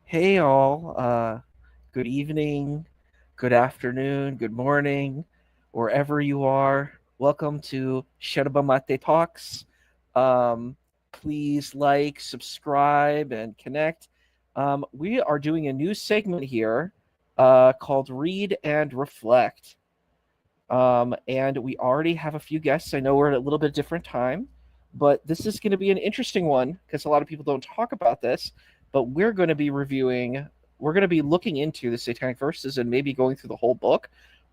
Hey all, good evening, good afternoon, good morning, wherever you are. Welcome to Sherba Mate Talks. Um, Please like, subscribe, and connect. We are doing a new segment here called Read and Reflect. And we already have a few guests. I know we're at a little bit different time, but this is going to be an interesting one because a lot of people don't talk about this. But we're going to be looking into the Satanic Verses and maybe going through the whole book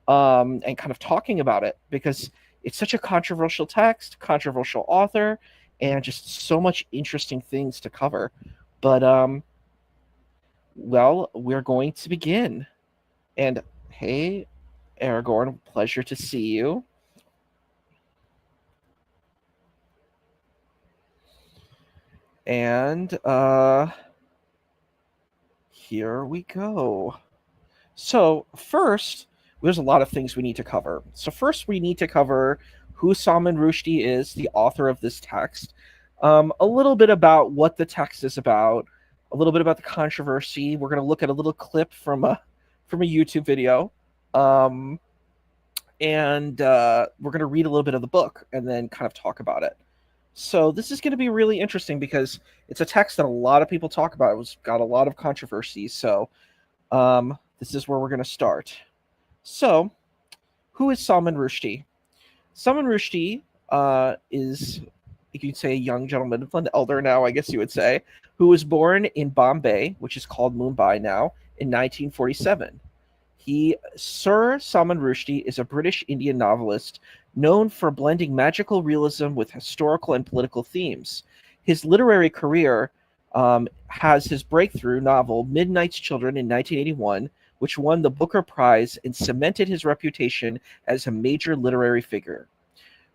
and kind of talking about it because it's such a controversial text, controversial author, and just so much interesting things to cover. But we're going to begin. And hey, Aragorn, pleasure to see you. And here we go. So, first, there's a lot of things we need to cover. So, first, we need to cover who Salman Rushdie is, the author of this text, a little bit about what the text is about, a little bit about the controversy. We're going to look at a little clip from a YouTube video, um, and we're going to read a little bit of the book and then kind of talk about it. So this is going to be really interesting because it's a text that a lot of people talk about. It was got a lot of controversy. So this is where we're going to start. So, who is Salman Rushdie? Salman Rushdie is, you could say, a young gentleman, an elder now, I guess you would say, who was born in Bombay, which is called Mumbai now, in 1947. Sir Salman Rushdie is a British Indian novelist known for blending magical realism with historical and political themes. His literary career has his breakthrough novel Midnight's Children in 1981, which won the Booker Prize and cemented his reputation as a major literary figure.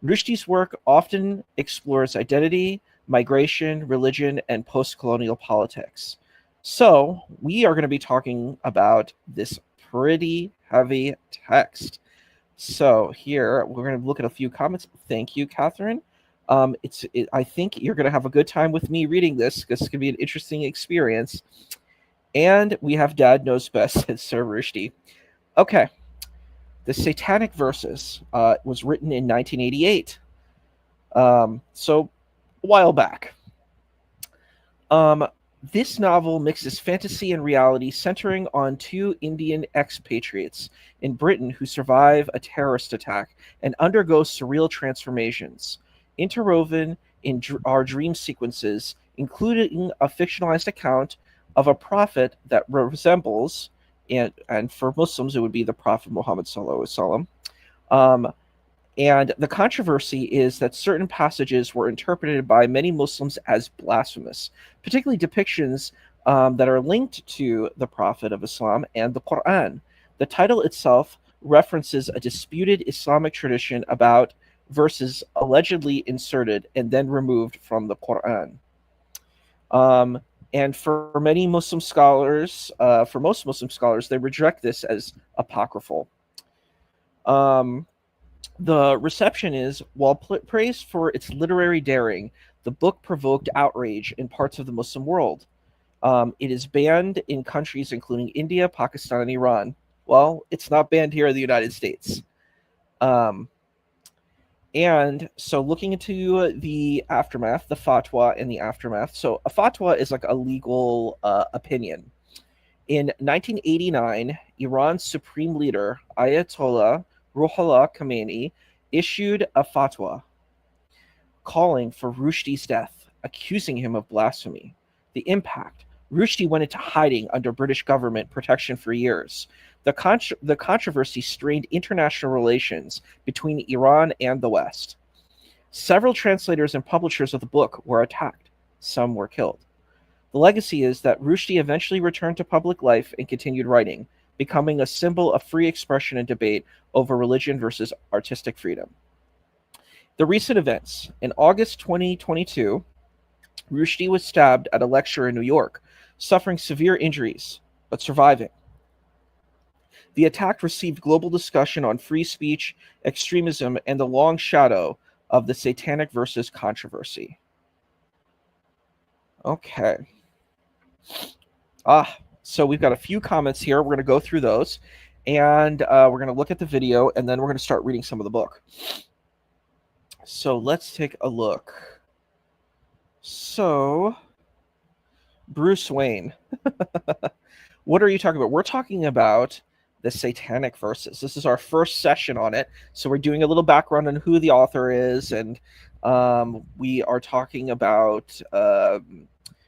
Rushdie's work often explores identity, migration, religion, and post-colonial politics. So, we are going to be talking about this pretty heavy text. So, here we're going to look at a few comments. Thank you, Catherine. I think you're going to have a good time with me reading this because it's going to be an interesting experience. And we have Dad Knows Best, said Sir Rushdie. Okay, the Satanic Verses was written in 1988. So a while back. Um, this novel mixes fantasy and reality, centering on two Indian expatriates in Britain who survive a terrorist attack and undergo surreal transformations. Interwoven in our dream sequences, including a fictionalized account of a prophet that resembles, and for Muslims it would be the Prophet Muhammad Sallallahu Alaihi Wasallam. And the controversy is that certain passages were interpreted by many Muslims as blasphemous, particularly depictions that are linked to the Prophet of Islam and the Quran. The title itself references a disputed Islamic tradition about verses allegedly inserted and then removed from the Quran. And for many Muslim scholars, for most Muslim scholars, they reject this as apocryphal. Um, the reception is, while praised for its literary daring, the book provoked outrage in parts of the Muslim world. It is banned in countries including India, Pakistan, and Iran. Well, it's not banned here in the United States. Um, and so, looking into the aftermath, the fatwa and the aftermath. So, a fatwa is like a legal opinion. In 1989, Iran's supreme leader, Ayatollah Ruhollah Khomeini, issued a fatwa calling for Rushdie's death, accusing him of blasphemy. The impact: Rushdie went into hiding under British government protection for years. The controversy strained international relations between Iran and the West. Several translators and publishers of the book were attacked. Some were killed. The legacy is that Rushdie eventually returned to public life and continued writing, becoming a symbol of free expression and debate over religion versus artistic freedom. The recent events. In August 2022, Rushdie was stabbed at a lecture in New York, suffering severe injuries, but surviving. The attack received global discussion on free speech, extremism, and the long shadow of the Satanic Verses controversy. Okay. So we've got a few comments here. We're going to go through those, and we're going to look at the video, and then we're going to start reading some of the book. So let's take a look. So, Bruce Wayne. What are you talking about? We're talking about the Satanic Verses. This is our first session on it. So we're doing a little background on who the author is, and we are talking about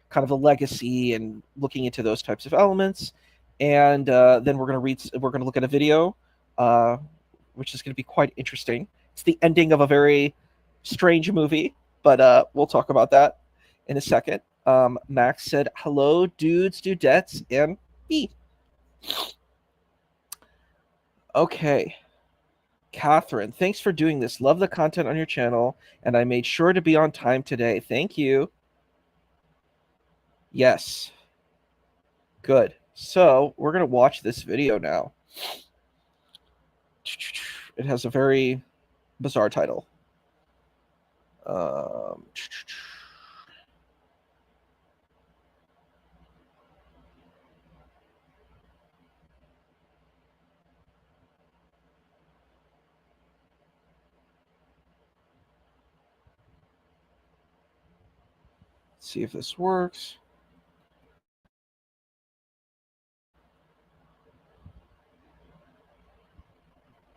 kind of the legacy and looking into those types of elements. And then we're going to look at a video, which is going to be quite interesting. It's the ending of a very strange movie, but we'll talk about that in a second. Max said, hello, dudes, dudettes, and me. Okay. Catherine, thanks for doing this. Love the content on your channel, and I made sure to be on time today. Thank you. Yes. Good. So we're going to watch this video now. It has a very bizarre title. Let's see if this works.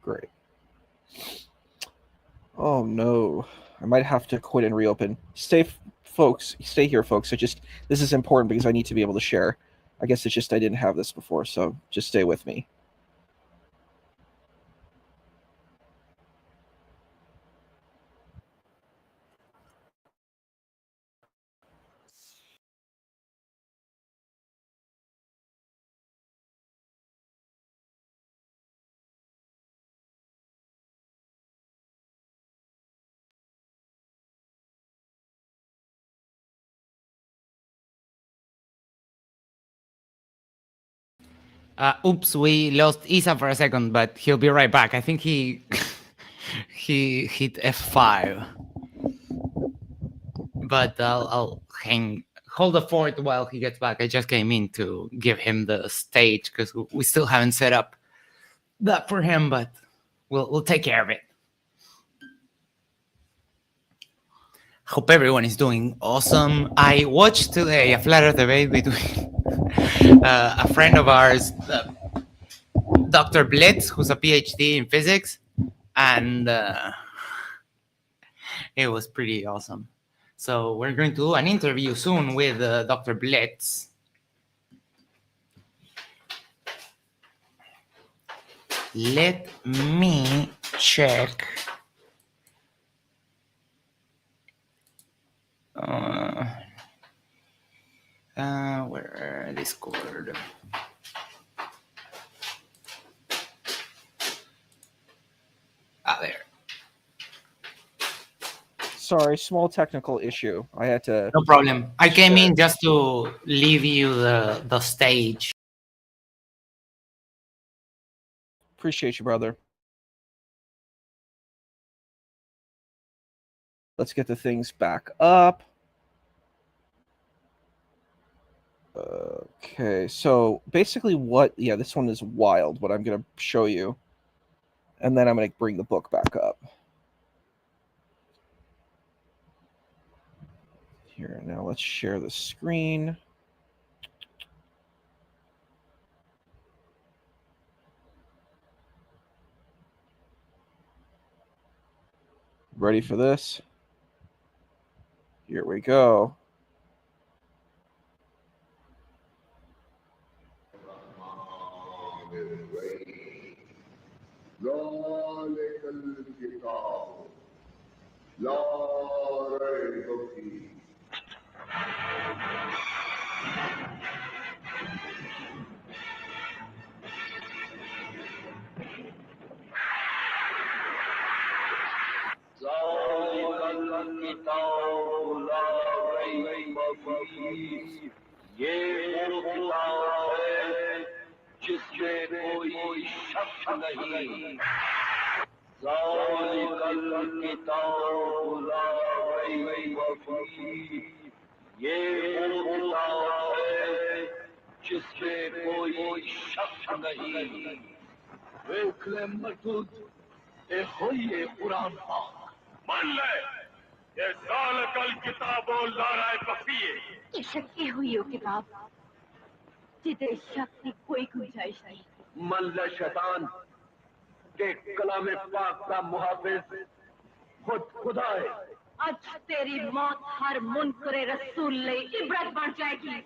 Great. Oh no, I might have to quit and reopen. Stay here, folks. This is important because I need to be able to share. I guess it's just I didn't have this before, so just stay with me. Oops, we lost Isa for a second, but he'll be right back. I think he he hit F5. But I'll hold the fort while he gets back. I just came in to give him the stage because we still haven't set up that for him, but we'll take care of it. Hope everyone is doing awesome. I watched today a flat debate between a friend of ours, Dr. Blitz, who's a PhD in physics, and it was pretty awesome. So we're going to do an interview soon with Dr. Blitz. Let me check. Where Discord? There. Sorry, small technical issue. I had to. No problem. I came in just to leave you the stage. Appreciate you, brother. Let's get the things back up. Okay, so basically this one is wild, what I'm going to show you. And then I'm going to bring the book back up. Here, now let's share the screen. Ready for this? Here we go. जिसमें कोई शक नहीं। वेखले मजूद ए होइए कुरान पाक मान ले ये साल कल किताबों लाराए बफिए ये शक्की हुई हो किताब जिते शक की कोई गुंजाइश नहीं। मन ले शैतान के कलाम पाक का मुहाफिज खुद खुदा है। आज तेरी मौत हर मुनकरे रसूल ले इबरत बन जाएगी।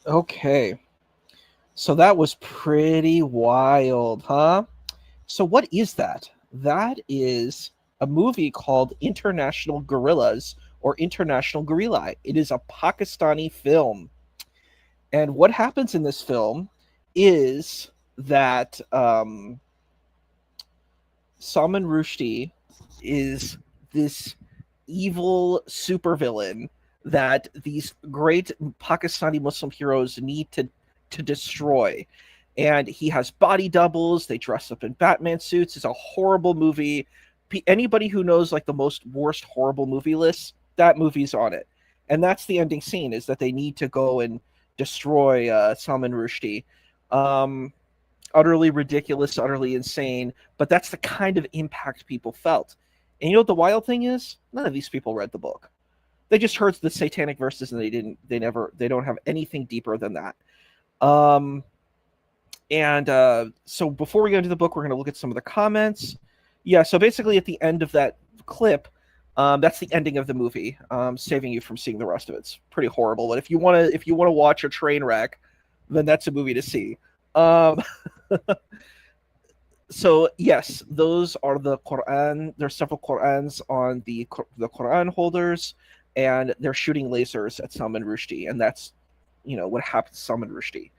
Okay. So that was pretty wild, huh? So what is that? That is a movie called International Gorillas or International Gorilla. It is a Pakistani film. And what happens in this film is that Salman Rushdie is this evil supervillain that these great Pakistani Muslim heroes need to destroy. And he has body doubles. They dress up in Batman suits. It's a horrible movie. Anybody who knows like the most worst horrible movie lists, that movie's on it. And that's the ending scene is that they need to go and destroy Salman Rushdie. Utterly ridiculous, utterly insane, but that's the kind of impact people felt. And you know what the wild thing is? None of these people read the book. They just heard the satanic verses and they don't have anything deeper than that. So before we go into the book, we're going to look at some of the comments. Yeah, so basically at the end of that clip, that's the ending of the movie, saving you from seeing the rest of it. It's pretty horrible. But if you want to watch a train wreck, then that's a movie to see. So yes, those are the Quran. There's several Qurans on the Quran holders, and they're shooting lasers at Salman Rushdie, and that's what happened to Salman Rushdie.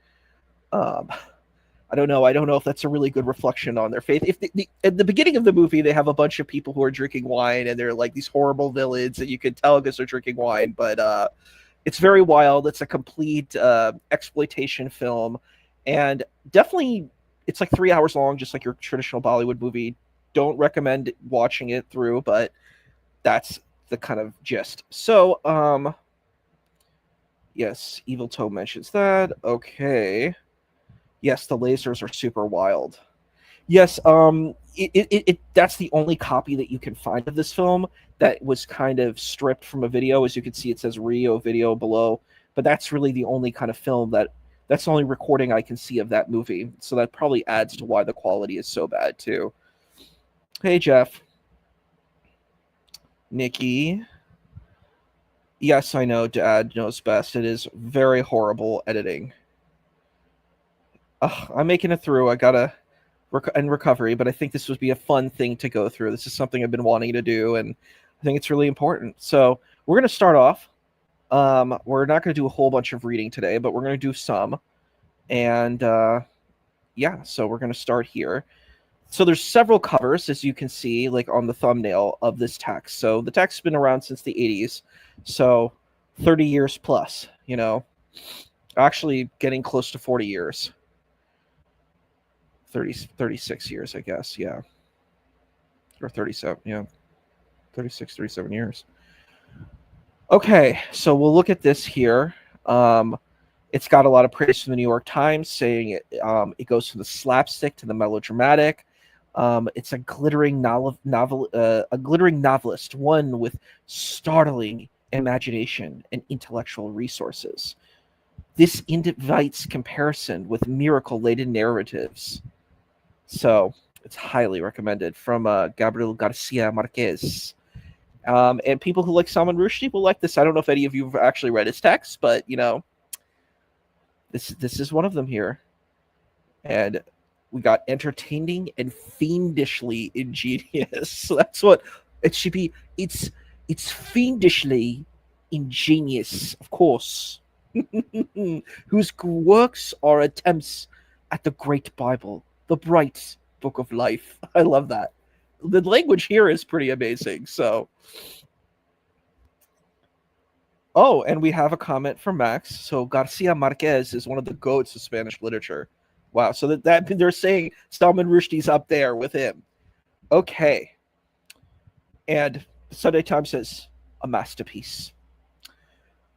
I don't know. I don't know if that's a really good reflection on their faith. If at the beginning of the movie, they have a bunch of people who are drinking wine, and they're like these horrible villains that you can tell because they're drinking wine. But it's very wild. It's a complete exploitation film, and definitely it's like 3 hours long, just like your traditional Bollywood movie. Don't recommend watching it through, but that's the kind of gist. So, yes, Evil Toe mentions that. Okay. Yes, the lasers are super wild. Yes, that's the only copy that you can find of this film that was kind of stripped from a video. As you can see, it says Rio video below, but that's really the only kind of film that's the only recording I can see of that movie. So that probably adds to why the quality is so bad too. Hey, Jeff. Nikki. Yes, I know Dad knows best. It is very horrible editing. I'm making it through. I gotta in recovery, but I think this would be a fun thing to go through. This is something I've been wanting to do, and I think it's really important. So we're going to start off. We're not going to do a whole bunch of reading today, but we're going to do some. And yeah, so we're going to start here. So there's several covers, as you can see, like on the thumbnail of this text. So the text's been around since the 80s, so 30 years plus, actually getting close to 40 years. 36 years, I guess, yeah. Or 37, yeah. 36, 37 years. Okay, so we'll look at this here. It's got a lot of praise from the New York Times, saying it goes from the slapstick to the melodramatic. It's a glittering a glittering novelist, one with startling imagination and intellectual resources. This invites comparison with miracle-laden narratives. So it's highly recommended from Gabriel Garcia Marquez. And people who like Salman Rushdie will like this. I don't know if any of you have actually read his text, but this is one of them here. And we got entertaining and fiendishly ingenious. So that's what it should be. It's fiendishly ingenious, of course. Whose works are attempts at the great Bible, the bright book of life. I love that. The language here is pretty amazing. So, oh, and we have a comment from Max. So Garcia Marquez is one of the goats of Spanish literature. Wow. So that they're saying Salman Rushdie's up there with him. Okay. And the Sunday Times says a masterpiece.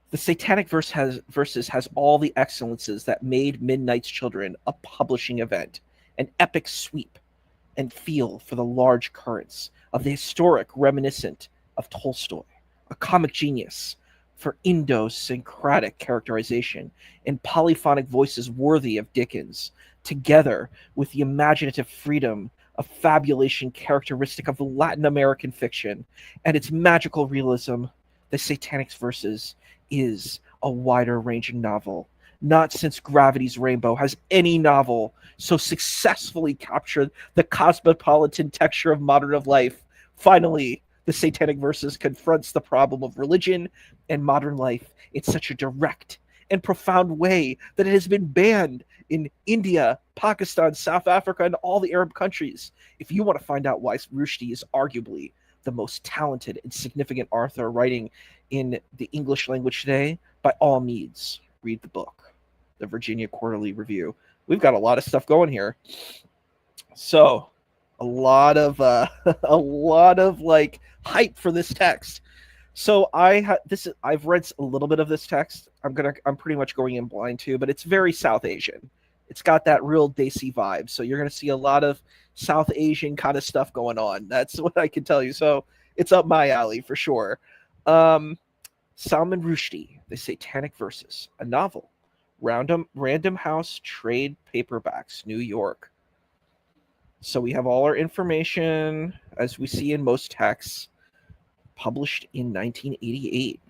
The Satanic Verses has all the excellences that made Midnight's Children a publishing event, an epic sweep and feel for the large currents of the historic reminiscent of Tolstoy, a comic genius for idiosyncratic characterization and polyphonic voices worthy of Dickens, together with the imaginative freedom of fabulation characteristic of Latin American fiction and its magical realism. The Satanic Verses is a wider-ranging novel. Not since Gravity's Rainbow has any novel so successfully captured the cosmopolitan texture of modern life. Finally, the Satanic Verses confronts the problem of religion and modern life in such a direct and profound way that it has been banned in India, Pakistan, South Africa, and all the Arab countries. If you want to find out why Rushdie is arguably the most talented and significant author writing in the English language today, by all means, read the book, the Virginia Quarterly Review. We've got a lot of stuff going here. So, a lot of like hype for this text. So I've read a little bit of this text. I'm pretty much going in blind too, but it's very South Asian. It's got that real Desi vibe. So you're gonna see a lot of South Asian kind of stuff going on. That's what I can tell you. So it's up my alley for sure. Salman Rushdie, The Satanic Verses, a novel. Random House trade paperbacks, New York. So we have all our information, as we see in most texts, published in 1988.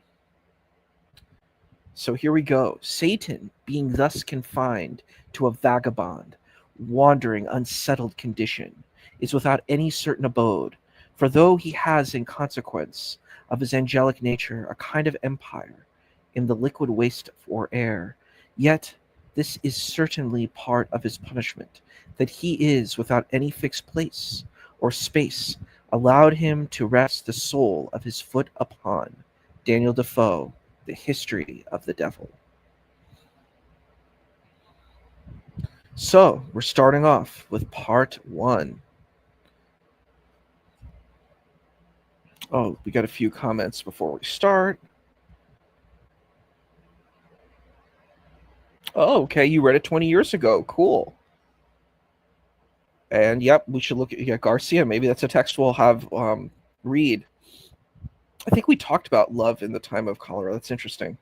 So here we go. Satan, being thus confined to a vagabond, wandering, unsettled condition, is without any certain abode, for though he has, in consequence of his angelic nature, a kind of empire in the liquid waste or air, yet this is certainly part of his punishment, that he is without any fixed place or space allowed him to rest the sole of his foot upon. Daniel Defoe, The History of the Devil. So, we're starting off with part 1. Oh, we got a few comments before we start. Oh, okay, you read it 20 years ago. Cool. And yep, we should look at Garcia. Maybe that's a text we'll have read. I think we talked about love in the time of cholera. That's interesting.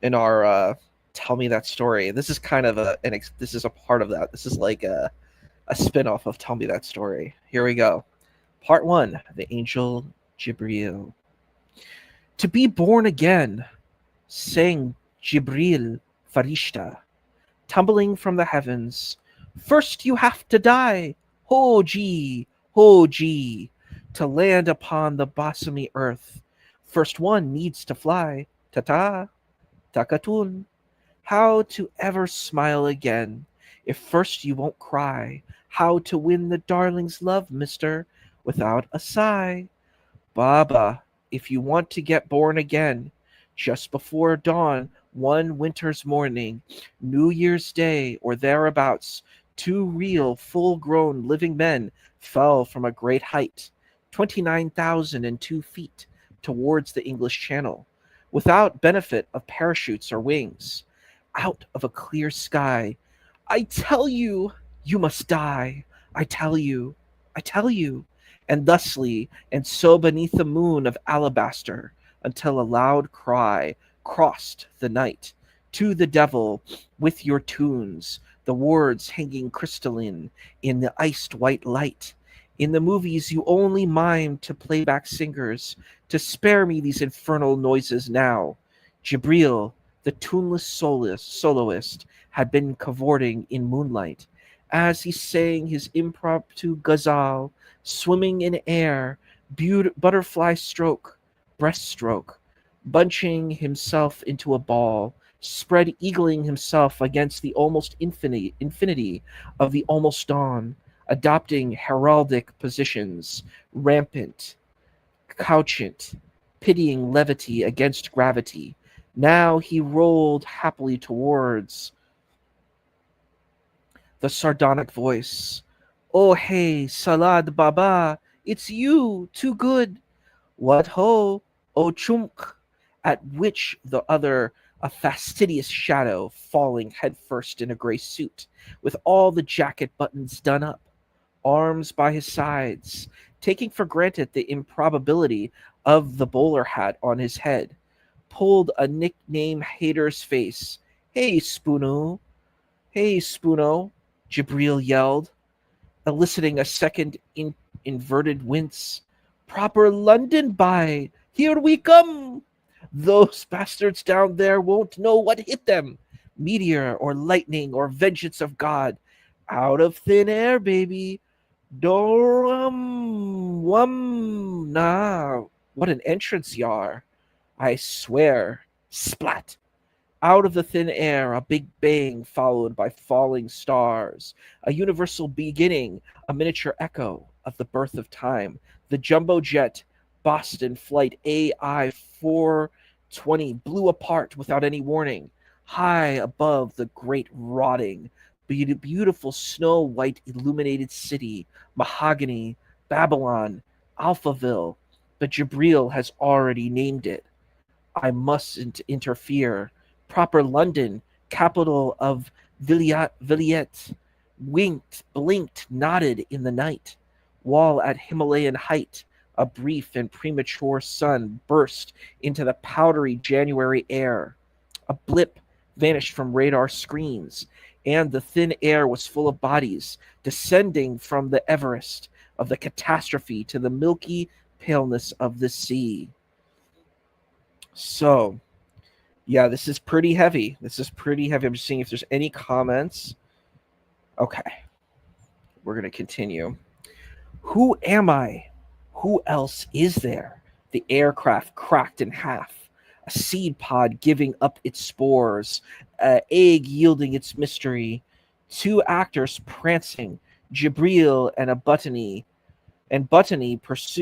In our Tell Me That Story. This is kind of this is a part of that. This is like a spin-off of Tell Me That Story. Here we go. Part 1, The Angel Jibril. To be born again, sang Jibril Farishta, tumbling from the heavens. First you have to die, Hoji, Hoji, to land upon the bosomy earth. First one needs to fly, ta-ta, takatun. How to ever smile again, if first you won't cry? How to win the darling's love, mister, without a sigh? Baba, if you want to get born again, just before dawn, one winter's morning, New Year's Day or thereabouts, 2 real, full-grown living men fell from a great height, 29,002 feet, towards the English Channel, without benefit of parachutes or wings, out of a clear sky. I tell you, you must die. I tell you, I tell you. And thusly, and so beneath the moon of alabaster, until a loud cry crossed the night. To the devil with your tunes, the words hanging crystalline in the iced white light. In the movies, you only mime to playback singers, to spare me these infernal noises now. Jibril, the tuneless soloist, had been cavorting in moonlight. As he sang his impromptu ghazal, swimming in air, butterfly stroke, breaststroke, bunching himself into a ball, spread eagling himself against the almost infinity of the almost dawn, adopting heraldic positions, rampant, couchant, pitying levity against gravity. Now he rolled happily towards the sardonic voice. Oh hey, Salad Baba, it's you, too good. What ho, oh chunk, at which the other, a fastidious shadow, falling headfirst in a grey suit, with all the jacket buttons done up, arms by his sides, taking for granted the improbability of the bowler hat on his head, pulled a nickname hater's face. Hey, Spoono. Hey, Spoono, Jibril yelled, eliciting a second inverted wince. Proper London by. Here we come. Those bastards down there won't know what hit them. Meteor or lightning or vengeance of God. Out of thin air, baby. Dorum wum nah. What an entrance you are. I swear. Splat. Out of the thin air, a big bang followed by falling stars, a universal beginning, a miniature echo of the birth of time. The jumbo jet, Boston Flight AI 420, blew apart without any warning, high above the great rotting, beautiful snow white illuminated city, Mahogany, Babylon, Alphaville. But Jibril has already named it. I mustn't interfere. Proper London, capital of Villette, winked, blinked, nodded in the night, while at Himalayan height a brief and premature sun burst into the powdery January air. A blip vanished from radar screens, and the thin air was full of bodies descending from the Everest of the catastrophe to the milky paleness of the sea. So, yeah, this is pretty heavy. I'm just seeing if there's any comments. Okay. We're going to continue. Who am I? Who else is there? The aircraft cracked in half. A seed pod giving up its spores. An egg yielding its mystery. Two actors prancing. Jibril and a Buttony. And Buttony pursed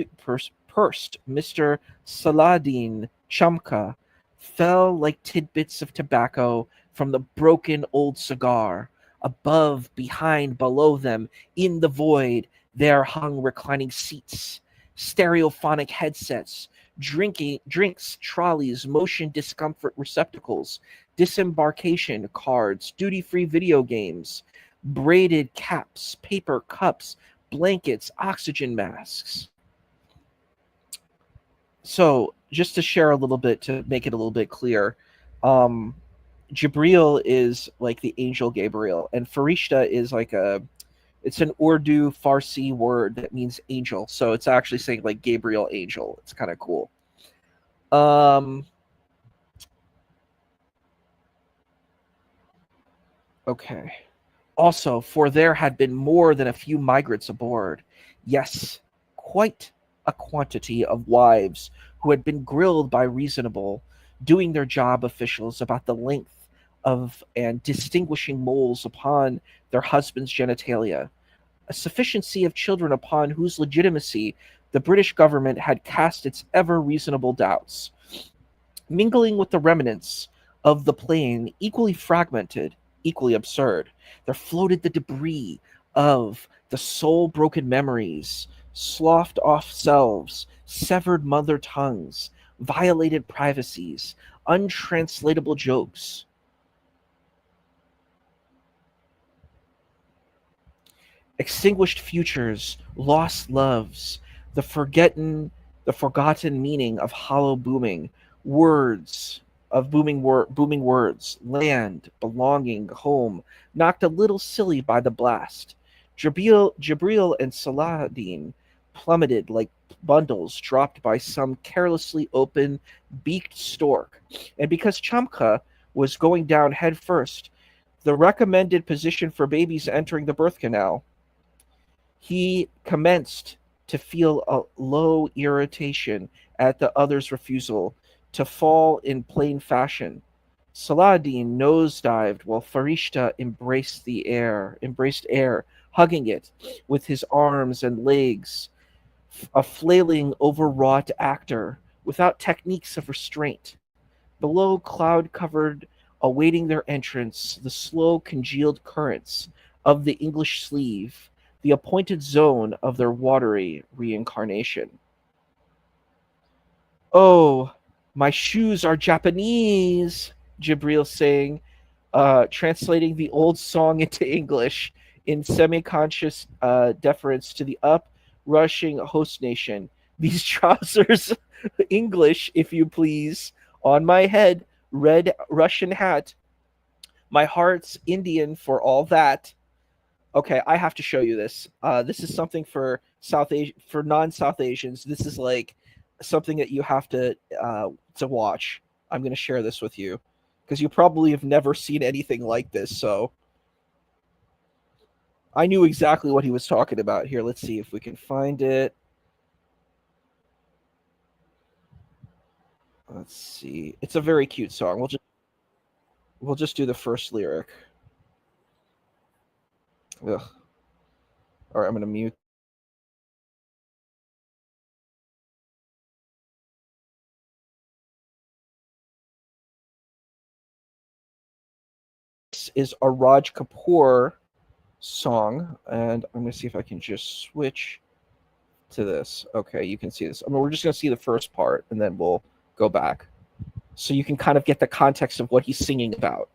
Mr. Saladin Chamka, fell like tidbits of tobacco from the broken old cigar. Above, behind, below them, in the void, there hung reclining seats, stereophonic headsets, drinks, trolleys, motion discomfort receptacles, disembarkation cards, duty-free video games, braided caps, paper cups, blankets, oxygen masks. So, just to share a little bit, to make it a little bit clear, Jibril is like the angel Gabriel, and Farishta is like it's an Urdu Farsi word that means angel. So it's actually saying like Gabriel angel. It's kind of cool. Okay. Also, for there had been more than a few migrants aboard. Yes, quite a quantity of wives who had been grilled by reasonable, doing their job officials about the length of and distinguishing moles upon their husbands' genitalia. A sufficiency of children upon whose legitimacy the British government had cast its ever reasonable doubts. Mingling with the remnants of the plane, equally fragmented, equally absurd, there floated the debris of the soul-broken memories, sloughed off selves, severed mother tongues, violated privacies, untranslatable jokes. Extinguished futures, lost loves, the forgotten meaning of hollow booming, words of booming words, land, belonging, home, knocked a little silly by the blast. Jibril and Saladin plummeted like bundles dropped by some carelessly open, beaked stork. And because Chamka was going down head first, the recommended position for babies entering the birth canal, he commenced to feel a low irritation at the other's refusal to fall in plain fashion. Saladin nosedived while Farishta embraced air, hugging it with his arms and legs, a flailing, overwrought actor without techniques of restraint. Below, cloud covered, awaiting their entrance, the slow congealed currents of the English sleeve, the appointed zone of their watery reincarnation. Oh, my shoes are Japanese, Jibril sang, translating the old song into English in semi-conscious deference to the up-rushing host nation. These trousers, English, if you please, on my head, red Russian hat. My heart's Indian for all that. Okay, I have to show you this. This is something for non-South Asians. This is like something that you have to watch. I'm going to share this with you because you probably have never seen anything like this. So I knew exactly what he was talking about. Here, let's see if we can find it. Let's see. It's a very cute song. We'll just do the first lyric. Ugh. All right, I'm going to mute. This is a Raj Kapoor song, and I'm going to see if I can just switch to this. Okay, you can see this. I mean, we're just going to see the first part, and then we'll go back. So you can kind of get the context of what he's singing about.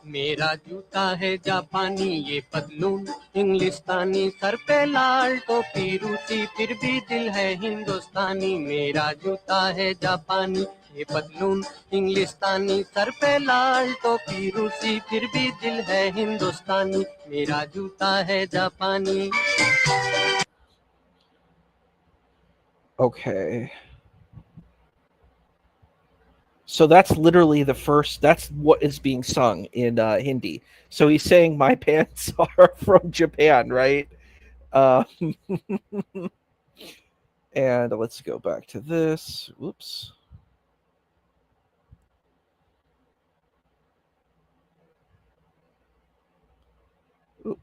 मेरा जूता है जापानी ये पतलून इंग्लिस्तानी sir पे लाल टोपी रूसी फिर भी दिल है हिंदुस्तानी मेरा जूता है जापानी ये पतलून इंग्लिस्तानी सर पे लाल टोपी रूसी फिर भी दिल है हिंदुस्तानी मेरा जूता है जापानी. Okay. So that's literally that's what is being sung in Hindi. So he's saying my pants are from Japan, right? And let's go back to this. Oops. Oop.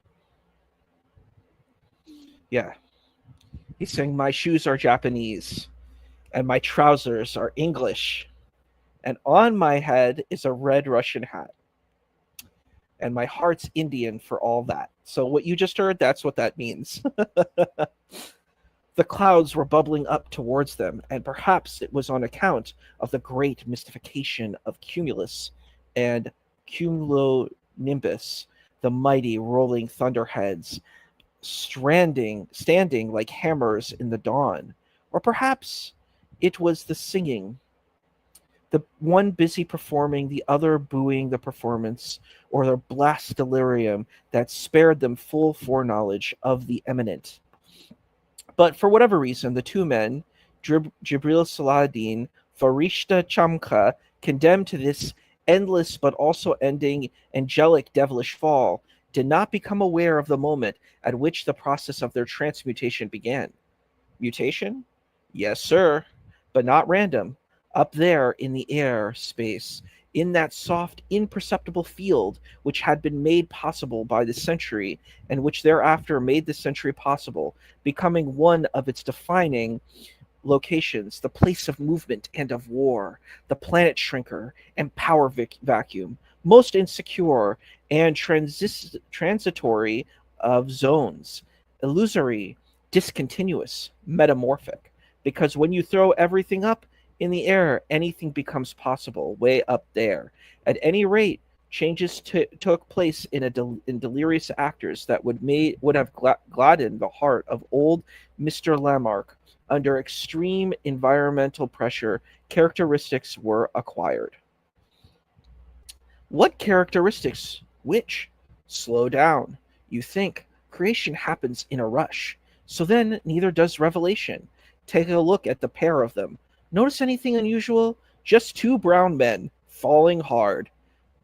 Yeah. He's saying my shoes are Japanese and my trousers are English. And on my head is a red Russian hat. And my heart's Indian for all that. So what you just heard, that's what that means. The clouds were bubbling up towards them, and perhaps it was on account of the great mystification of cumulus and cumulonimbus, the mighty rolling thunderheads, standing like hammers in the dawn. Or perhaps it was the singing, the one busy performing, the other booing the performance, or their blast delirium that spared them full foreknowledge of the imminent. But for whatever reason, the two men, Jibril Saladin, Farishta Chamka, condemned to this endless but also ending angelic devilish fall, did not become aware of the moment at which the process of their transmutation began. Mutation? Yes, sir, but not random. Up there in the air space, in that soft, imperceptible field which had been made possible by the century, and which thereafter made the century possible, becoming one of its defining locations, the place of movement and of war, the planet shrinker and power vacuum, most insecure and transitory of zones, illusory, discontinuous, metamorphic. Because when you throw everything up in the air, anything becomes possible way up there. At any rate, changes took place in delirious actors that would have gladdened the heart of old Mr. Lamarck. Under extreme environmental pressure, characteristics were acquired. What characteristics? Which? Slow down. You think. Creation happens in a rush. So then, neither does revelation. Take a look at the pair of them. Notice anything unusual? Just two brown men, falling hard.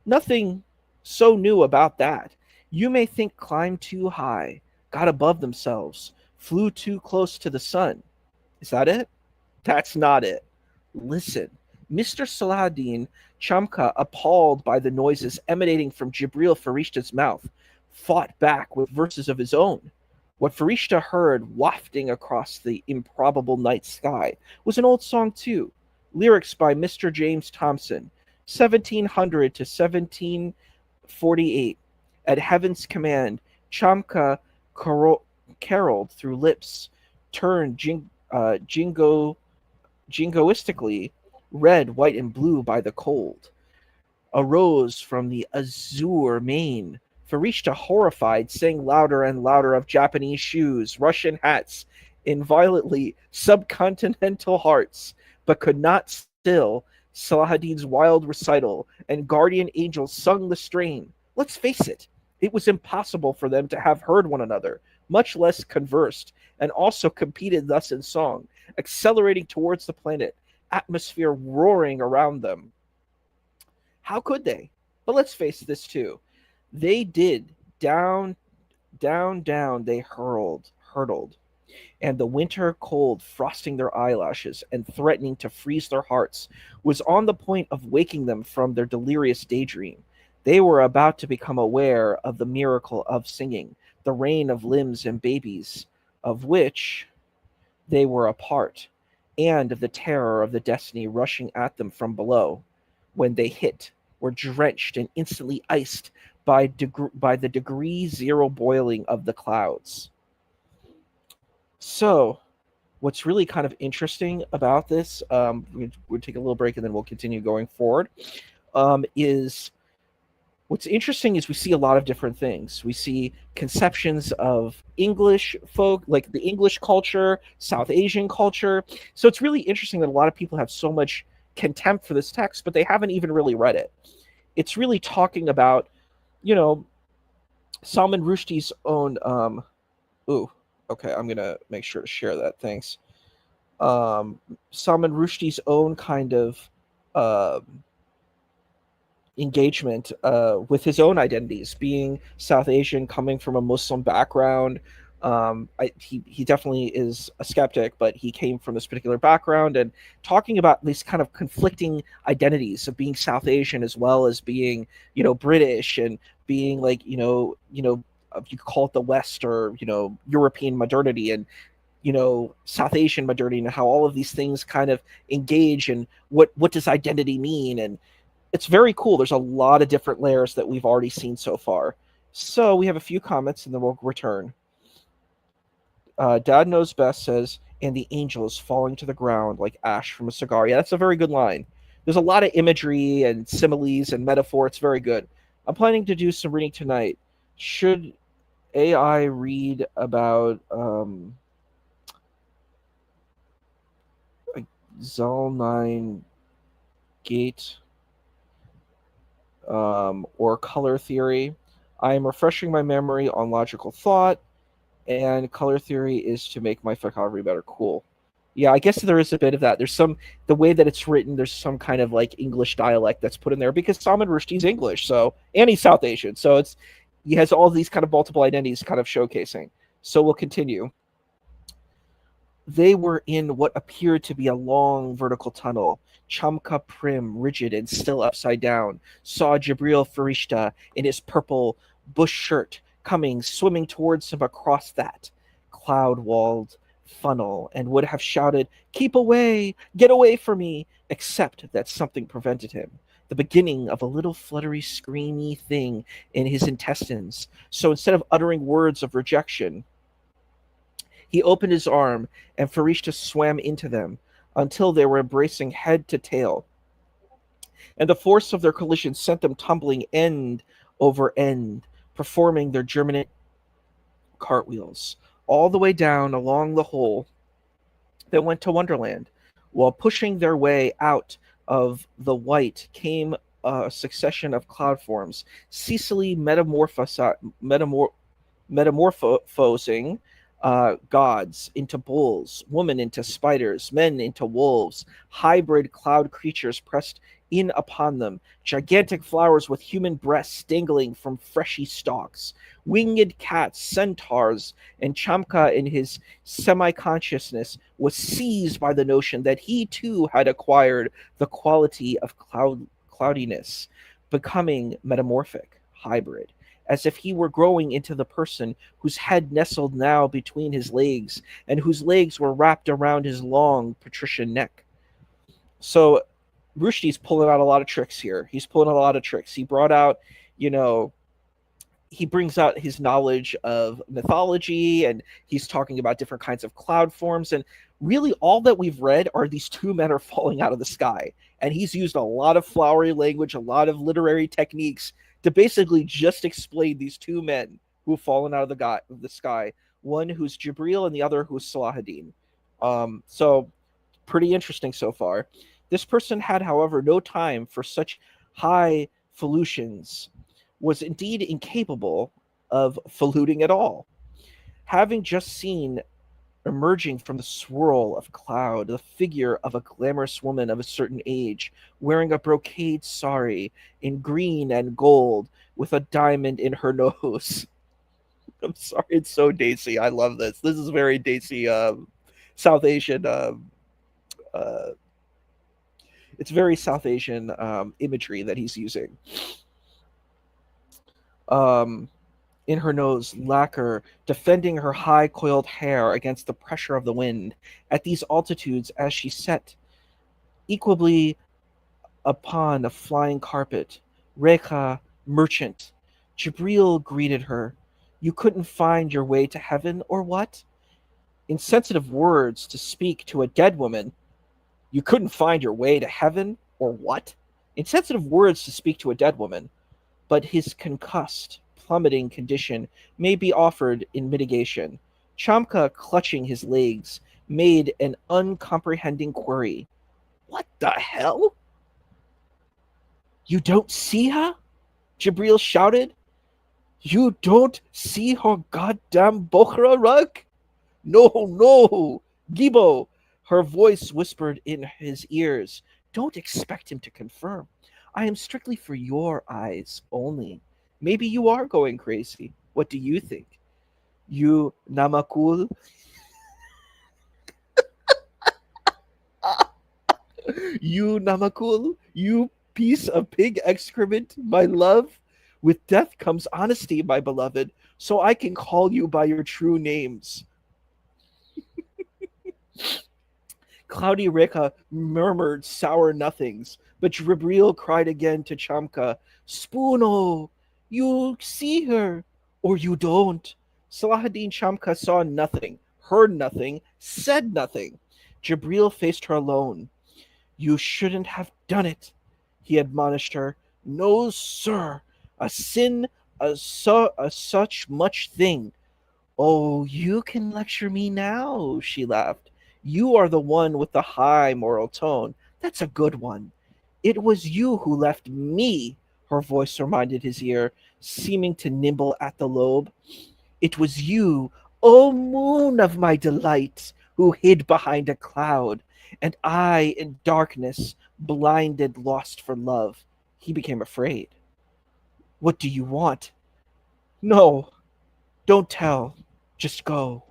Nothing so new about that. You may think climbed too high, got above themselves, flew too close to the sun. Is that it? That's not it. Listen. Mr. Saladin Chamka, appalled by the noises emanating from Jibril Farishta's mouth, fought back with verses of his own. What Farishta heard wafting across the improbable night sky was an old song too, lyrics by Mr. James Thompson, 1700 to 1748. At heaven's command, Chamka caroled through lips, turned jingoistically red, white, and blue by the cold, arose from the azure main. Farishta, horrified, sang louder and louder of Japanese shoes, Russian hats, and violently subcontinental hearts, but could not still Salahadin's wild recital, and guardian angels sung the strain. Let's face it was impossible for them to have heard one another, much less conversed, and also competed thus in song, accelerating towards the planet, atmosphere roaring around them. How could they? But let's face this too. They did. Down, down, down they hurtled, and the winter cold frosting their eyelashes and threatening to freeze their hearts was on the point of waking them from their delirious daydream. They were about to become aware of the miracle of singing, the rain of limbs and babies, of which they were a part, and of the terror of the destiny rushing at them from below. When they were drenched and instantly iced by the degree zero boiling of the clouds. So, what's really kind of interesting about this, we'll take a little break and then we'll continue going forward, is what's interesting is we see a lot of different things. We see conceptions of English folk, like the English culture, South Asian culture. So it's really interesting that a lot of people have so much contempt for this text, but they haven't even really read it. It's really talking about, Salman Rushdie's own. Okay, I'm gonna make sure to share that. Thanks. Salman Rushdie's own kind of engagement with his own identities, being South Asian, coming from a Muslim background. He definitely is a skeptic, but he came from this particular background, and talking about these kind of conflicting identities of being South Asian as well as being, British, and being like, you could call it the West, or, European modernity, and, South Asian modernity, and how all of these things kind of engage, and what does identity mean. And it's very cool. There's a lot of different layers that we've already seen so far. So we have a few comments and then we'll return. Dad Knows Best says, and the angels falling to the ground like ash from a cigar. Yeah, that's a very good line. There's a lot of imagery and similes and metaphor. It's very good. I'm planning to do some reading tonight. Should AI read about Zal-9 Gate or color theory? I am refreshing my memory on logical thought, and color theory is to make my photography better. Cool. Yeah, I guess there is a bit of that. There's the way that it's written, there's some kind of like English dialect that's put in there, because Salman Rushdie's English, and he's South Asian, so he has all these kind of multiple identities kind of showcasing. So we'll continue. They were in what appeared to be a long vertical tunnel. Chamka Prim, rigid and still upside down, saw Jibril Farishta in his purple bush shirt coming, swimming towards him across that cloud-walled funnel, and would have shouted, "Keep away! Get away from me!" except that something prevented him. The beginning of a little fluttery, screamy thing in his intestines. So instead of uttering words of rejection, he opened his arm, and Farishta swam into them until they were embracing head to tail, and the force of their collision sent them tumbling end over end, performing their Germanic cartwheels all the way down along the hole that went to Wonderland. While pushing their way out of the white came a succession of cloud forms, ceaselessly metamorphosing gods into bulls, women into spiders, men into wolves, hybrid cloud creatures pressed in upon them, gigantic flowers with human breasts dangling from fleshy stalks, winged cats, centaurs, and Chamka in his semi-consciousness was seized by the notion that he too had acquired the quality of cloudiness, becoming metamorphic, hybrid, as if he were growing into the person whose head nestled now between his legs and whose legs were wrapped around his long patrician neck. So Rushdie's pulling out a lot of tricks here. He's pulling out a lot of tricks. He brought out, he brings out his knowledge of mythology, and he's talking about different kinds of cloud forms. And really, all that we've read are these two men are falling out of the sky. And he's used a lot of flowery language, a lot of literary techniques to basically just explain these two men who have fallen out of the sky. One who's Jibril and the other who's Salahuddin. So pretty interesting so far. This person had, however, no time for such high falutions, was indeed incapable of faluting at all. Having just seen emerging from the swirl of cloud the figure of a glamorous woman of a certain age, wearing a brocade sari in green and gold with a diamond in her nose. I'm sorry, it's so Desi. I love this. This is very Desi, South Asian. It's very South Asian imagery that he's using. In her nose, lacquer, defending her high coiled hair against the pressure of the wind. At these altitudes, as she sat equably upon a flying carpet, Rekha, merchant, Jibril greeted her. You couldn't find your way to heaven, or what? Insensitive words to speak to a dead woman. You couldn't find your way to heaven, or what? Insensitive words to speak to a dead woman. But his concussed, plummeting condition may be offered in mitigation. Chamka, clutching his legs, made an uncomprehending query. What the hell? You don't see her? Jibril shouted. You don't see her goddamn Bokhra rug? No, Gibo. Her voice whispered in his ears. Don't expect him to confirm. I am strictly for your eyes only. Maybe you are going crazy. What do you think? You Namakul? You Namakul? You piece of pig excrement, my love? With death comes honesty, my beloved, so I can call you by your true names. Cloudy Rekha murmured sour nothings, but Jibril cried again to Chamka, Spoono, you see her, or you don't. Salahuddin Chamka saw nothing, heard nothing, said nothing. Jibril faced her alone. You shouldn't have done it, he admonished her. No, sir, a sin, a such much thing. Oh, you can lecture me now, she laughed. You are the one with the high moral tone. That's a good one. It was you who left me, her voice reminded his ear, seeming to nibble at the lobe. It was you, O moon of my delight, who hid behind a cloud, and I, in darkness, blinded, lost for love. He became afraid. What do you want? No, don't tell. Just go.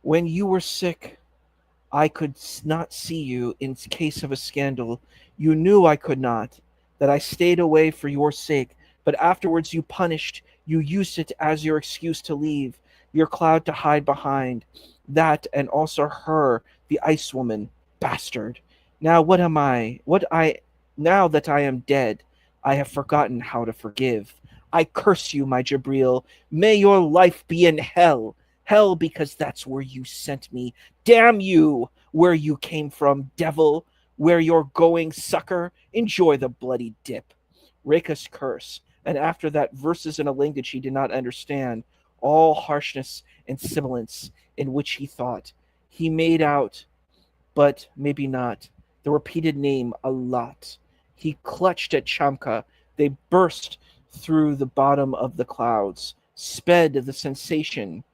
When you were sick, I could not see you in case of a scandal. You knew I could not, that I stayed away for your sake, but afterwards you punished, you used it as your excuse to leave, your cloud to hide behind. That and also her, the ice woman, bastard. Now what am I? Now that I am dead, I have forgotten how to forgive. I curse you, my Jabril. May your life be in hell. Hell, because that's where you sent me. Damn you, where you came from, devil. Where you're going, sucker. Enjoy the bloody dip. Reka's curse, and after that, verses in a language he did not understand, all harshness and sibilance in which he thought. He made out, but maybe not, the repeated name a lot. He clutched at Chamka. They burst through the bottom of the clouds, sped the sensation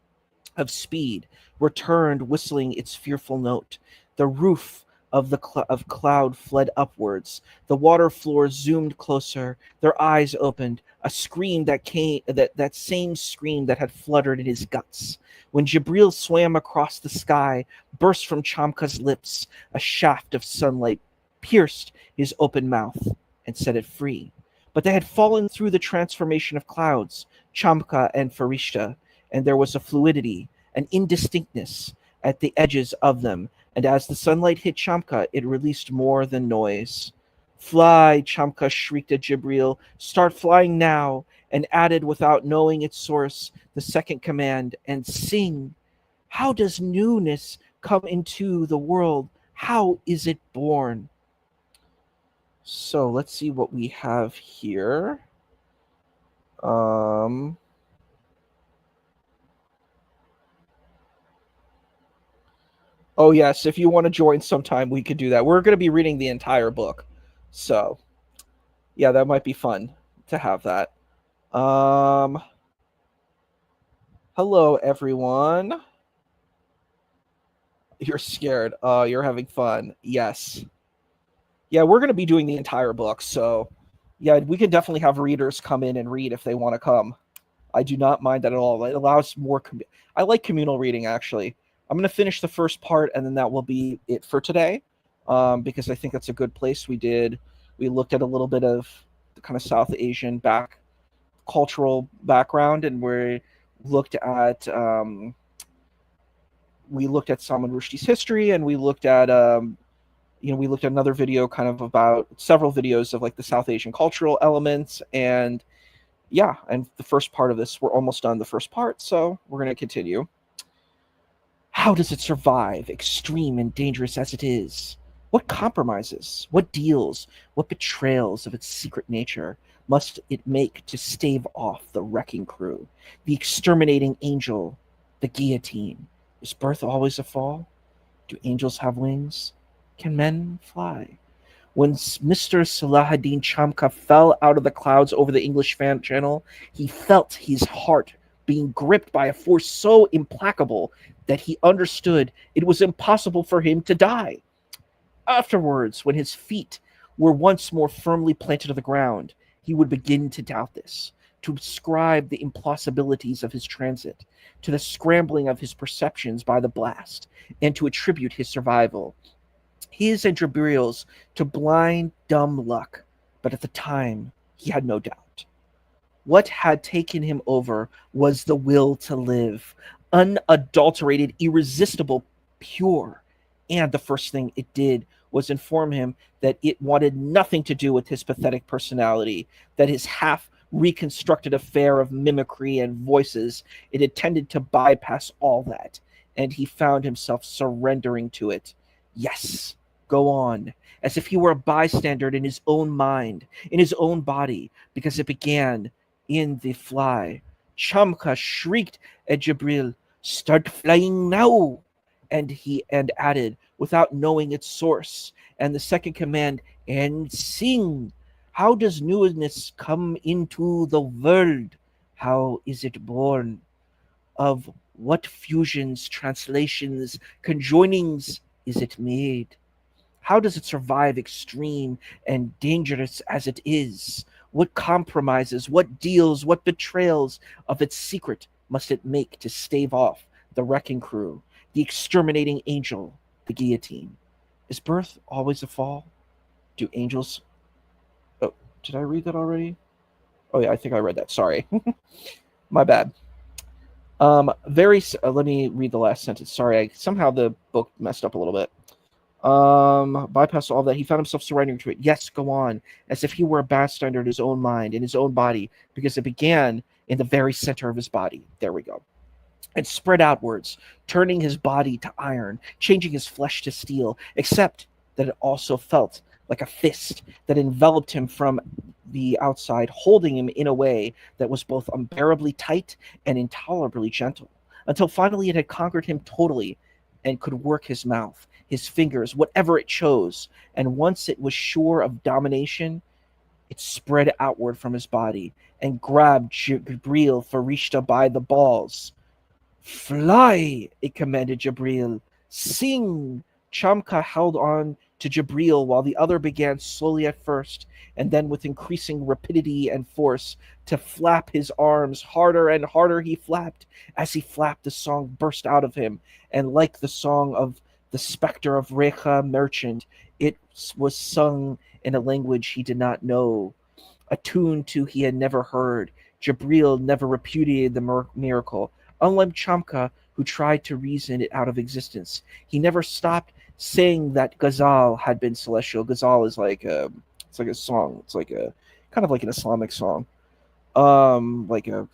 of speed, returned whistling its fearful note. The roof of of cloud fled upwards. The water floor zoomed closer. Their eyes opened. A scream that came, that same scream that had fluttered in his guts. When Jabril swam across the sky, burst from Chamka's lips. A shaft of sunlight pierced his open mouth and set it free. But they had fallen through the transformation of clouds, Chamka and Farishta, and there was a fluidity, an indistinctness at the edges of them, and as the sunlight hit Chamka, it released more than noise. Fly, Chamka shrieked at Jabril, start flying now, and added without knowing its source the second command, and sing. How does newness come into the world? How is it born? So let's see what we have here. Oh yes, if you want to join sometime, we could do that. We're going to be reading the entire book, so yeah, that might be fun to have that. Hello everyone. You're scared. You're having fun. Yes. Yeah, we're going to be doing the entire book, so yeah, we can definitely have readers come in and read if they want to come. I do not mind that at all. It allows more. I like communal reading, actually. I'm going to finish the first part, and then that will be it for today, because I think that's a good place. We looked at a little bit of the kind of South Asian cultural background, and we looked at Salman Rushdie's history, and we looked at we looked at another video kind of about several videos of like the South Asian cultural elements, and yeah, and the first part of this, we're almost done the first part, so we're going to continue. How does it survive, extreme and dangerous as it is? What compromises, what deals, what betrayals of its secret nature must it make to stave off the wrecking crew, the exterminating angel, the guillotine? Is birth always a fall? Do angels have wings? Can men fly? When Mr. Salahuddin Chamka fell out of the clouds over the English fan channel, he felt his heart being gripped by a force so implacable that he understood it was impossible for him to die. Afterwards, when his feet were once more firmly planted on the ground, he would begin to doubt this, to ascribe the implausibilities of his transit to the scrambling of his perceptions by the blast, and to attribute his survival, his and Jabril's, to blind, dumb luck. But at the time, he had no doubt. What had taken him over was the will to live, unadulterated, irresistible, pure. And the first thing it did was inform him that it wanted nothing to do with his pathetic personality, that his half reconstructed affair of mimicry and voices, it intended to bypass all that, and he found himself surrendering to it. Yes, go on, as if he were a bystander in his own mind, in his own body, because it began in the fly. Chamka shrieked at Jabril, "Start flying now!" And he added, without knowing its source, and the second command, and sing. How does newness come into the world? How is it born? Of what fusions, translations, conjoinings is it made? How does it survive extreme and dangerous as it is? What compromises, what deals, what betrayals of its secret must it make to stave off the wrecking crew? the exterminating angel, the guillotine. Is birth always a fall? Do angels... Oh, did I read that already? Oh yeah, I think I read that. Sorry. My bad. Let me read the last sentence. Sorry, somehow the book messed up a little bit. Bypassed all that. He found himself surrendering to it. Yes, go on, as if he were a bystander in his own mind, in his own body, because it began in the very center of his body. There we go. And spread outwards, turning his body to iron, changing his flesh to steel, except that it also felt like a fist that enveloped him from the outside, holding him in a way that was both unbearably tight and intolerably gentle, until finally it had conquered him totally and could work his mouth, his fingers, whatever it chose. And once it was sure of domination, it spread outward from his body and grabbed Gabriel Farishta by the balls. Fly, it commanded Jabril. Sing! Chamka held on to Jabril while the other began slowly at first, and then with increasing rapidity and force, to flap his arms. Harder and harder he flapped. As he flapped, the song burst out of him, and like the song of the spectre of Recha merchant, it was sung in a language he did not know, a tune too he had never heard. Jabril never repudiated the miracle. Unlike Chamka, who tried to reason it out of existence, he never stopped saying that Ghazal had been celestial. Ghazal is like it's like a song. It's like a kind of like an Islamic song, like a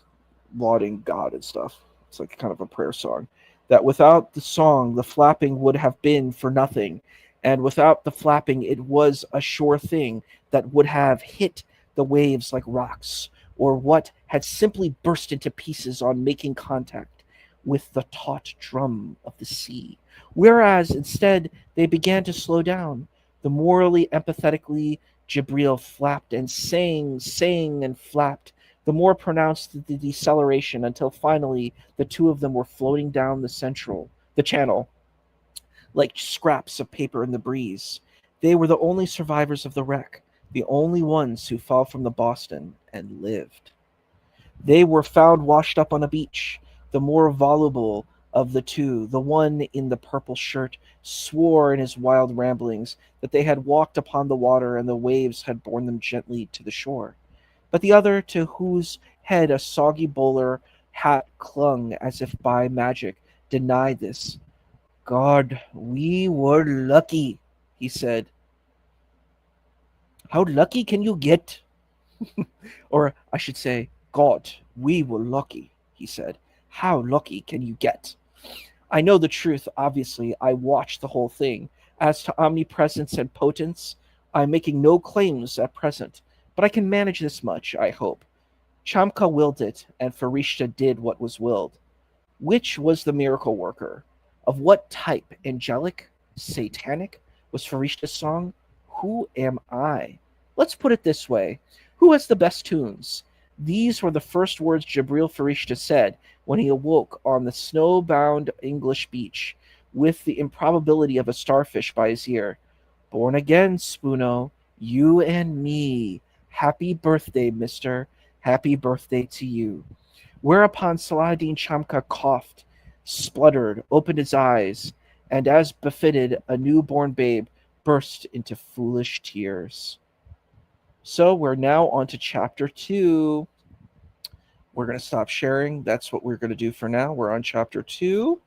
lauding God and stuff. It's like kind of a prayer song. That without the song, the flapping would have been for nothing, and without the flapping, it was a sure thing that would have hit the waves like rocks, or what had simply burst into pieces on making contact with the taut drum of the sea. Whereas instead they began to slow down. The morally empathetically Jabril flapped and sang and flapped, the more pronounced the deceleration, until finally the two of them were floating down the channel, like scraps of paper in the breeze. They were the only survivors of the wreck, the only ones who fell from the Boston and lived. They were found washed up on a beach. The more voluble of the two, the one in the purple shirt, swore in his wild ramblings that they had walked upon the water and the waves had borne them gently to the shore. But the other, to whose head a soggy bowler hat clung as if by magic, denied this. God, we were lucky, he said. How lucky can you get? Or I should say, God, we were lucky, he said. How lucky can you get? I know the truth, obviously. I watched the whole thing. As to omnipresence and potence, I'm making no claims at present, but I can manage this much, I hope. Chamka willed it, and Farishta did what was willed. Which was the miracle worker? Of what type? Angelic? Satanic? Was Farishta's song? Who am I? Let's put it this way. Who has the best tunes? These were the first words Jabril Farishta said when he awoke on the snow-bound English beach, with the improbability of a starfish by his ear. Born again, Spoono, you and me. Happy birthday, mister. Happy birthday to you. Whereupon Saladin Chamka coughed, spluttered, opened his eyes, and as befitted a newborn babe, burst into foolish tears. So we're now on to chapter 2. We're going to stop sharing. That's what we're going to do for now. We're on chapter 2.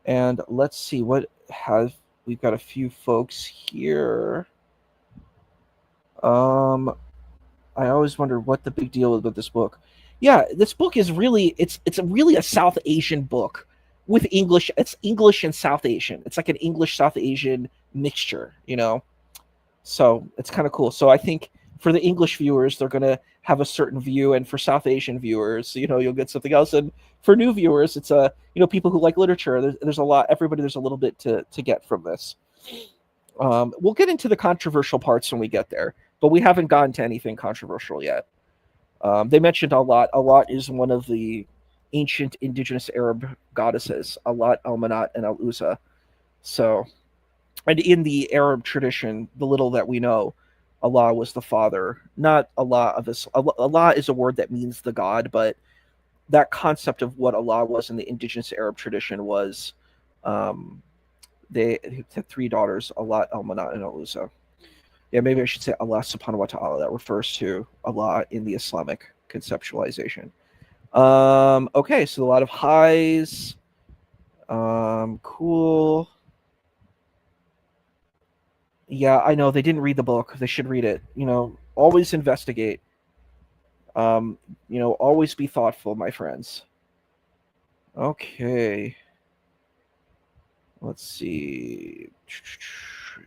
And let's see what have we've got a few folks here. I always wonder what the big deal is with this book. Yeah, this book is really it's really a South Asian book with English. It's English and South Asian. It's like an English South Asian mixture, you know. So it's kind of cool. So I think for the English viewers, they're going to have a certain view, and for South Asian viewers, you know, you'll get something else. And for new viewers, it's people who like literature. There's a lot. Everybody, there's a little bit to get from this. We'll get into the controversial parts when we get there, but we haven't gotten to anything controversial yet. They mentioned Allat. Allat is one of the ancient indigenous Arab goddesses, Allat, Al-Manat, and Al-Uzza. So, and in the Arab tradition, the little that we know, Allah was the father, not Allah of this. Allah is a word that means the God, but that concept of what Allah was in the indigenous Arab tradition was They had 3 daughters, Allah, Al-Manat, and Al-Uzza. Yeah, maybe I should say Allah subhanahu wa ta'ala. That refers to Allah in the Islamic conceptualization. Okay, so a lot of highs. Cool. Yeah, I know they didn't read the book. They should read it. Always investigate. Always be thoughtful, my friends. Okay. Let's see.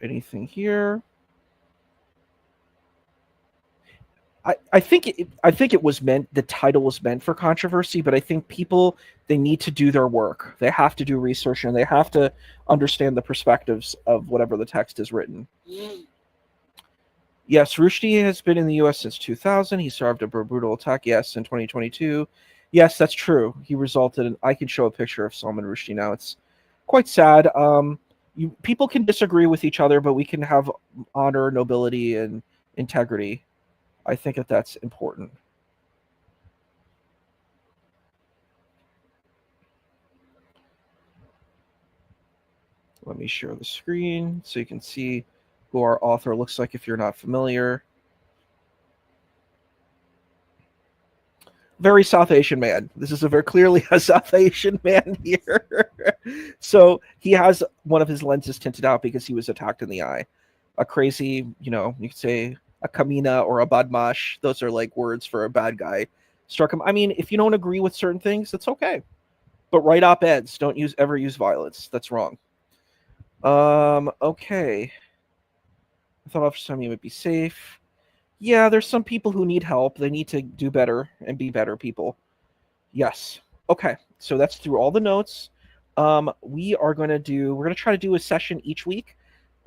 Anything here? I think it was meant, the title was meant for controversy, but I think people, they need to do their work. They have to do research and they have to understand the perspectives of whatever the text is written. Yes, Rushdie has been in the U.S. since 2000. He survived a brutal attack, yes, in 2022. Yes, that's true. He resulted in, I can show a picture of Salman Rushdie now. It's quite sad. People can disagree with each other, but we can have honor, nobility, and integrity. I think that's important. Let me share the screen so you can see who our author looks like if you're not familiar. Very South Asian man. This is a very clearly a South Asian man here. So he has one of his lenses tinted out because he was attacked in the eye. A crazy, you could say a kamina or a badmash. Those are like words for a bad guy. Struck him. I mean, if you don't agree with certain things, that's okay. But write op-eds. Don't ever use violence. That's wrong. Okay. I thought Officer Sammy would be safe. Yeah, there's some people who need help. They need to do better and be better people. Yes. Okay. So that's through all the notes. We're going to try to do a session each week.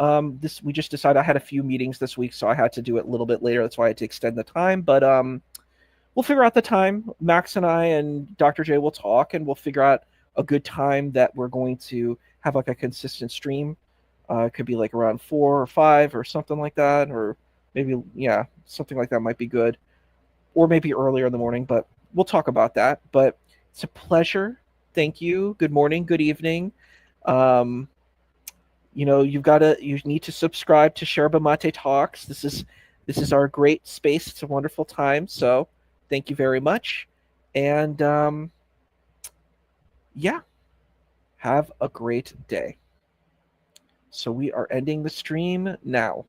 We just decided I had a few meetings this week, so I had to do it a little bit later. That's why I had to extend the time. But we'll figure out the time. Max and I and Dr. J will talk, and we'll figure out a good time that we're going to have like a consistent stream. It could be like around 4 or 5 or something like that, or maybe, yeah, something like that might be good. Or maybe earlier in the morning, but we'll talk about that. But it's a pleasure. Thank you. Good morning. Good evening. You need to subscribe to Sherba Mate Talks. This is our great space. It's a wonderful time. So thank you very much. And yeah, have a great day. So we are ending the stream now.